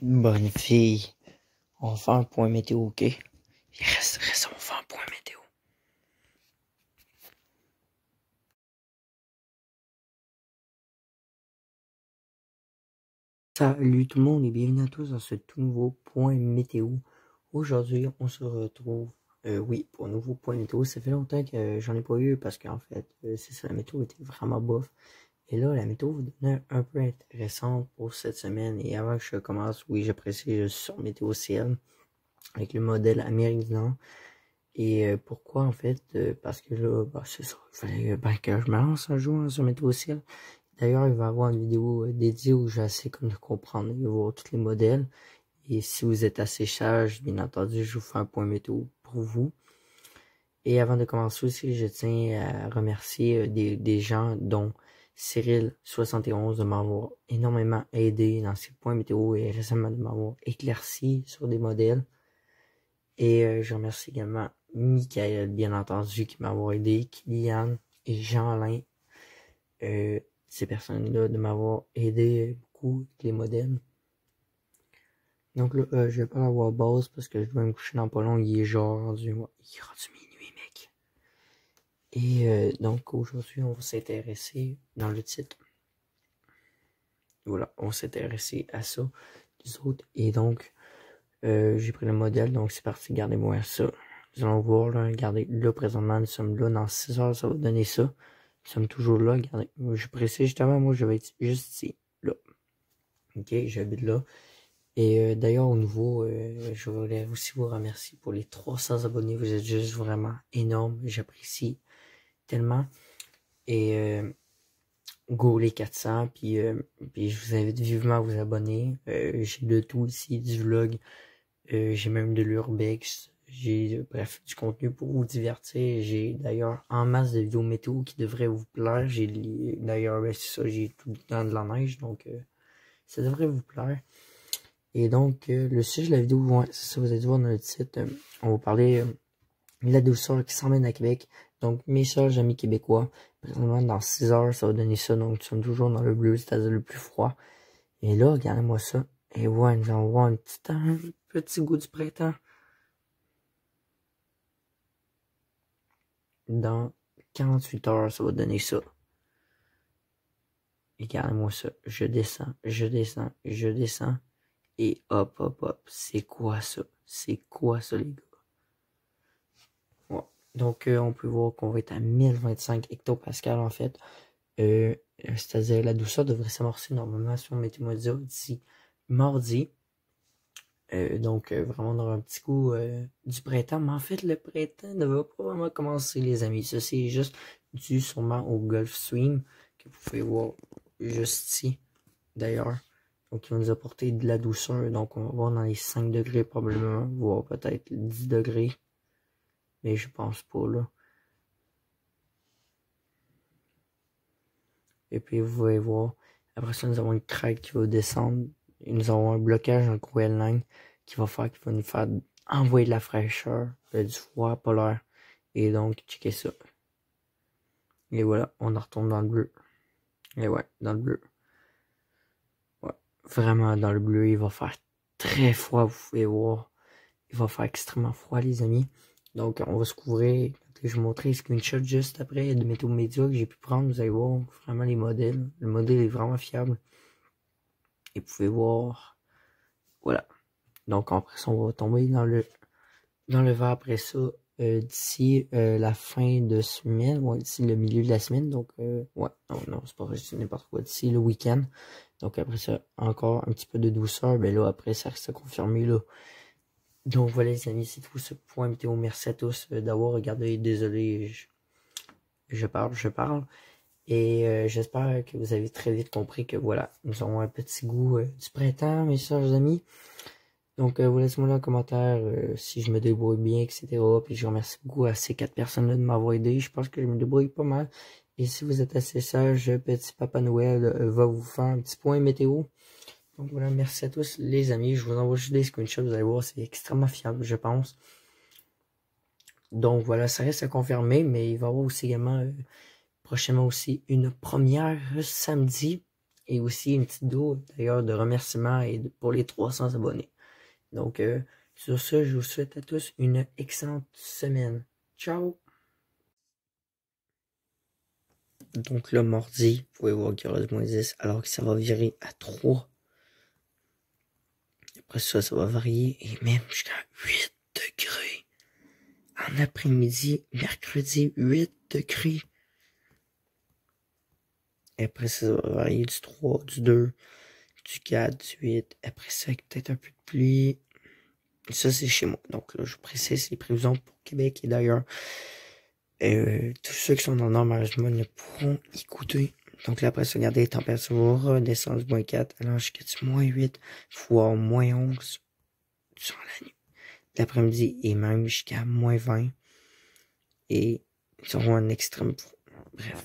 Bonne fille. On va faire un point météo, ok? Reste, on va faire un point météo. Salut tout le monde et bienvenue à tous dans ce tout nouveau point météo. Aujourd'hui, on se retrouve, pour un nouveau point météo. Ça fait longtemps que j'en ai pas eu parce qu'en fait, c'est ça, la météo était vraiment bof. Et là, la météo vous devenait un peu intéressante pour cette semaine. Et avant que je commence, oui, j'apprécie, je suis sur Météo Ciel avec le modèle américain. Et pourquoi en fait? Parce que là, c'est ça, il fallait que je me lance un jour sur Météo Ciel. D'ailleurs, il va y avoir une vidéo dédiée où j'essaie comme de comprendre, il va y avoir tous les modèles. Et si vous êtes assez sage, bien entendu, je vous fais un point météo pour vous. Et avant de commencer aussi, je tiens à remercier des gens dont Cyril71 de m'avoir énormément aidé dans ces points météo et récemment de m'avoir éclairci sur des modèles. Et je remercie également Michael, bien entendu, qui m'avoir aidé, Kylian et Jean-Alain, ces personnes-là, de m'avoir aidé beaucoup avec les modèles. Donc là, je vais pas avoir base parce que je dois me coucher dans pas long, il est genre rendu minuit, mec. Et donc aujourd'hui, on va s'intéresser dans le titre. Voilà, on va s'intéresser à ça, les autres. Et donc, j'ai pris le modèle, donc c'est parti, gardez-moi ça. Nous allons voir, là, regardez, là, présentement, nous sommes là, dans 6 heures, ça va donner ça. Nous sommes toujours là, regardez, je précise justement, moi, je vais être juste ici, là. Ok, j'habite là. Et d'ailleurs, au nouveau, je voulais aussi vous remercier pour les 300 abonnés, vous êtes juste vraiment énormes, j'apprécie tellement. Et go les 400, puis je vous invite vivement à vous abonner. J'ai de tout ici, du vlog. J'ai même de l'urbex, j'ai bref du contenu pour vous divertir. J'ai d'ailleurs en masse de vidéos météo qui devraient vous plaire. J'ai d'ailleurs c'est ça, j'ai tout le temps de la neige, donc ça devrait vous plaire. Et donc le sujet de la vidéo, ouais, c'est ça, vous allez voir dans le titre, on va parler de la douceur qui s'emmène à Québec. Donc mes chers amis québécois, présentement dans 6 heures ça va donner ça, donc nous sommes toujours dans le bleu, c'est-à-dire le plus froid. Et là, regardez-moi ça. Et ouais, nous allons voir un petit goût du printemps. Dans 48 heures, ça va donner ça. Regardez-moi ça. Je descends, je descends, je descends. Et hop, hop, hop. C'est quoi ça? C'est quoi ça, les gars? Ouais. Donc, on peut voir qu'on va être à 1025 hectopascales, en fait. C'est-à-dire, la douceur devrait s'amorcer normalement sur Météo d'ici mardi. Donc, vraiment, on aura un petit coup du printemps. Mais en fait, le printemps ne va pas vraiment commencer, les amis. Ça, c'est juste dû sûrement au Gulf Stream, que vous pouvez voir juste ici, d'ailleurs. Donc, il va nous apporter de la douceur. Donc, on va voir dans les 5 degrés probablement, voire peut-être 10 degrés. Mais je pense pas, là. Et puis, vous pouvez voir. Après ça, nous avons une craque qui va descendre. Et nous avons un blocage dans le Cruel Line qui va nous faire envoyer de la fraîcheur, du froid polaire. Et donc, checkez ça. Et voilà, on en retourne dans le bleu. Et ouais, dans le bleu. Ouais, vraiment dans le bleu, il va faire très froid, vous pouvez voir. Il va faire extrêmement froid, les amis. Donc, on va se couvrir. Je vais vous montrer un screenshot juste après de Météo Média que j'ai pu prendre. Vous allez voir vraiment les modèles. Le modèle est vraiment fiable. Et vous pouvez voir. Voilà. Donc, après ça, on va tomber dans le vert après ça. D'ici la fin de semaine, ouais, d'ici le milieu de la semaine, donc ouais, non, c'est pas vrai, c'est n'importe quoi, d'ici le week-end. Donc après ça, encore un petit peu de douceur, mais là, après, ça reste à confirmer, là. Donc voilà, les amis, c'est tout ce point météo. Merci à tous d'avoir regardé. Désolé, je parle. Et j'espère que vous avez très vite compris que voilà, nous avons un petit goût du printemps, mes chers amis. Donc, vous laissez-moi là en commentaire si je me débrouille bien, etc. Puis je remercie beaucoup à ces 4 personnes-là de m'avoir aidé. Je pense que je me débrouille pas mal. Et si vous êtes assez sage, petit Papa Noël va vous faire un petit point météo. Donc voilà, merci à tous les amis. Je vous envoie juste des screenshots, vous allez voir, c'est extrêmement fiable, je pense. Donc voilà, ça reste à confirmer, mais il va y avoir aussi également prochainement aussi une première samedi. Et aussi une petite vidéo d'ailleurs de remerciements pour les 300 abonnés. Donc sur ce, je vous souhaite à tous une excellente semaine. Ciao! Donc là, mardi, vous pouvez voir qu'il y aura du -10 alors que ça va virer à 3. Après ça, ça va varier et même jusqu'à 8 degrés. En après-midi, mercredi, 8 degrés. Et après ça, ça va varier du 3, du 2, du 4, du 8. Après ça, avec peut-être un peu de pluie. Et ça, c'est chez moi. Donc là, je vous précise les prévisions pour Québec et d'ailleurs. Tous ceux qui sont dans le nord, malheureusement, ne pourront y goûter. Donc là, après ça, regardez, les températures vont redescendre du -4, alors jusqu'à du -8, voire -11 durant la nuit. L'après-midi et même jusqu'à -20. Et ils auront un extrême froid. Bref.